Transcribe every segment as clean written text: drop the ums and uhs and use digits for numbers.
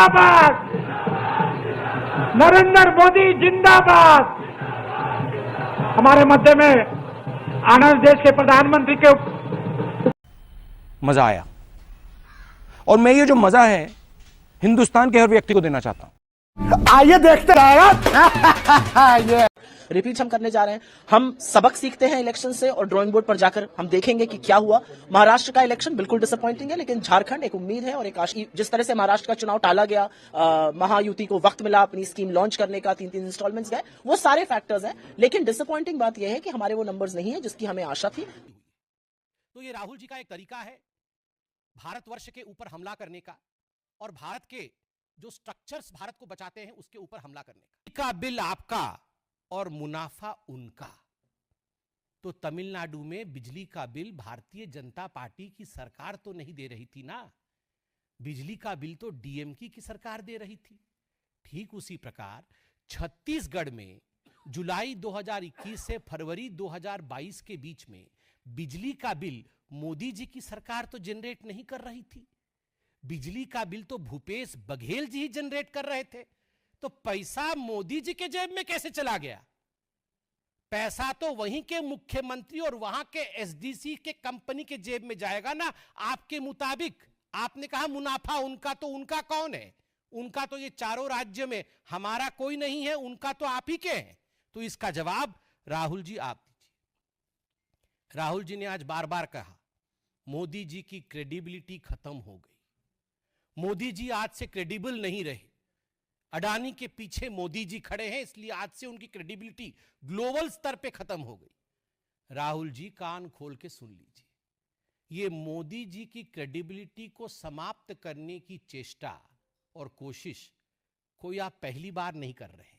जिंदाबाद, नरेंद्र मोदी जिंदाबाद। हमारे मध्य में आनंद देश के प्रधानमंत्री के मजा आया और मैं ये जो मजा है हिंदुस्तान के हर व्यक्ति को देना चाहता हूं। आइए देखते रहेगा। रिपीट हम करने जा रहे हैं। हम सबक सीखते हैं इलेक्शन से और ड्राइंग बोर्ड पर जाकर हम देखेंगे कि क्या हुआ। महाराष्ट्र का इलेक्शन बिल्कुल डिसअपॉइंटिंग है, लेकिन झारखंड एक उम्मीद है और एक आशा। जिस तरह से महाराष्ट्र का चुनाव टाला गया, महायुति को वक्त मिला अपनी स्कीम लॉन्च करने का, 3-3 इंस्टॉलमेंट्स गए, वो सारे फैक्टर्स हैं। लेकिन डिसअपॉइंटिंग बात यह है कि हमारे वो नंबर्स नहीं है जिसकी हमें आशा थी। तो ये राहुल जी का एक तरीका है भारतवर्ष के ऊपर हमला करने का और भारत के जो स्ट्रक्चर्स भारत को बचाते हैं उसके ऊपर हमला करने का बिल आपका और मुनाफा उनका। तो तमिलनाडु में बिजली का बिल भारतीय जनता पार्टी की सरकार तो नहीं दे रही थी ना, बिजली का बिल तो डीएमके की सरकार दे रही थी। ठीक उसी प्रकार छत्तीसगढ़ में जुलाई 2021 से फरवरी 2022 के बीच में बिजली का बिल मोदी जी की सरकार तो जनरेट नहीं कर रही थी, बिजली का बिल तो भूपेश बघेल जी ही जनरेट कर रहे थे। तो पैसा मोदी जी के जेब में कैसे चला गया? पैसा तो वहीं के मुख्यमंत्री और वहां के एसडीसी के कंपनी के जेब में जाएगा ना। आपके मुताबिक आपने कहा मुनाफा उनका, तो उनका कौन है? उनका तो ये चारों राज्य में हमारा कोई नहीं है, उनका तो आप ही के हैं। तो इसका जवाब राहुल जी आप दीजिए। राहुल जी ने आज बार बार कहा मोदी जी की क्रेडिबिलिटी खत्म हो गई, मोदी जी आज से क्रेडिबल नहीं रहे। अडानी के पीछे मोदी जी खड़े हैं, इसलिए आज से उनकी क्रेडिबिलिटी ग्लोबल स्तर पे खत्म हो गई। राहुल जी कान खोल के सुन लीजिए, ये मोदी जी की क्रेडिबिलिटी को समाप्त करने की चेष्टा और कोशिश कोई आप पहली बार नहीं कर रहे हैं।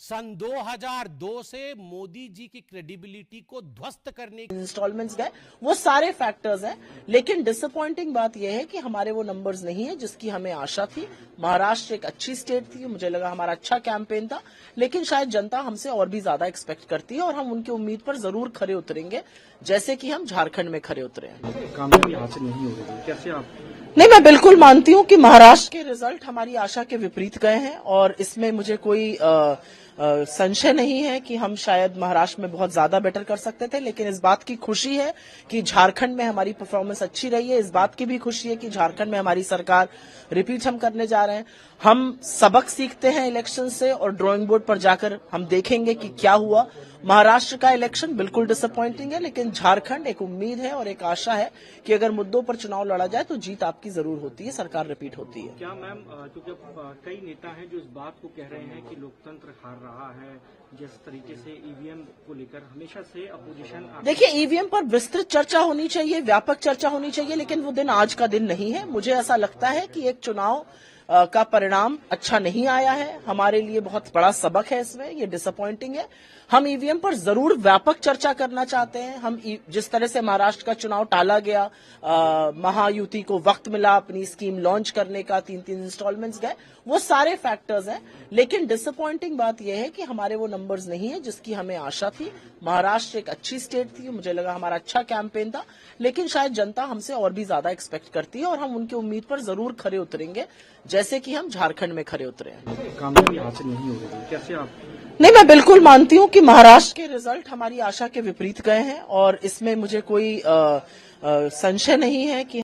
सन 2002 से मोदी जी की क्रेडिबिलिटी को ध्वस्त करने के इंस्टॉलमेंट्स गए, वो सारे फैक्टर्स हैं। लेकिन डिसअपॉइंटिंग बात यह है कि हमारे वो नंबर्स नहीं है जिसकी हमें आशा थी। महाराष्ट्र एक अच्छी स्टेट थी, मुझे लगा हमारा अच्छा कैंपेन था, लेकिन शायद जनता हमसे और भी ज्यादा एक्सपेक्ट करती है और हम उनकी उम्मीद पर जरूर खरे उतरेंगे, जैसे कि हम झारखंड में खरे उतरे हैं। कामयाबी हासिल नहीं हो रही, कैसे आप? नहीं, मैं बिल्कुल मानती हूं कि महाराष्ट्र के रिजल्ट हमारी आशा के विपरीत गए हैं और इसमें मुझे कोई संशय नहीं है कि हम शायद महाराष्ट्र में बहुत ज्यादा बेटर कर सकते थे। लेकिन इस बात की खुशी है कि झारखंड में हमारी परफॉर्मेंस अच्छी रही है। इस बात की भी खुशी है कि झारखंड में हमारी सरकार, रिपीट हम करने जा रहे हैं। हम सबक सीखते हैं इलेक्शन से और ड्राइंग बोर्ड पर जाकर हम देखेंगे कि क्या हुआ। महाराष्ट्र का इलेक्शन बिल्कुल डिसअपॉइंटिंग है, लेकिन झारखंड एक उम्मीद है और एक आशा है कि अगर मुद्दों पर चुनाव लड़ा जाए तो जीत आपकी जरूर होती है, सरकार रिपीट होती है। क्या मैम, क्योंकि कई नेता हैं जो इस बात को कह रहे हैं कि लोकतंत्र हार रहा है, जिस तरीके से ईवीएम को लेकर हमेशा से अपोजिशन। देखिए, ईवीएम पर विस्तृत चर्चा होनी चाहिए, व्यापक चर्चा होनी चाहिए, लेकिन वो दिन आज का दिन नहीं है। मुझे ऐसा लगता है कि एक चुनाव का परिणाम अच्छा नहीं आया है, हमारे लिए बहुत बड़ा सबक है इसमें, ये डिसअपॉइंटिंग है। हम ईवीएम पर जरूर व्यापक चर्चा करना चाहते हैं। हम जिस तरह से महाराष्ट्र का चुनाव टाला गया, महायुति को वक्त मिला अपनी स्कीम लॉन्च करने का, 3-3 इंस्टॉलमेंट्स गए, वो सारे फैक्टर्स हैं। लेकिन डिसअपॉइंटिंग बात यह है कि हमारे वो नंबर्स नहीं है जिसकी हमें आशा थी। महाराष्ट्र एक अच्छी स्टेट थी, मुझे लगा हमारा अच्छा कैंपेन था, लेकिन शायद जनता हमसे और भी ज्यादा एक्सपेक्ट करती है और हम उनकी उम्मीद पर जरूर खरे उतरेंगे, जैसे कि हम झारखंड में खरे उतरे हैं। कामयाबी हासिल नहीं हो रही, कैसे आप? नहीं, मैं बिल्कुल मानती हूं कि महाराष्ट्र के रिजल्ट हमारी आशा के विपरीत गए हैं और इसमें मुझे कोई संशय नहीं है कि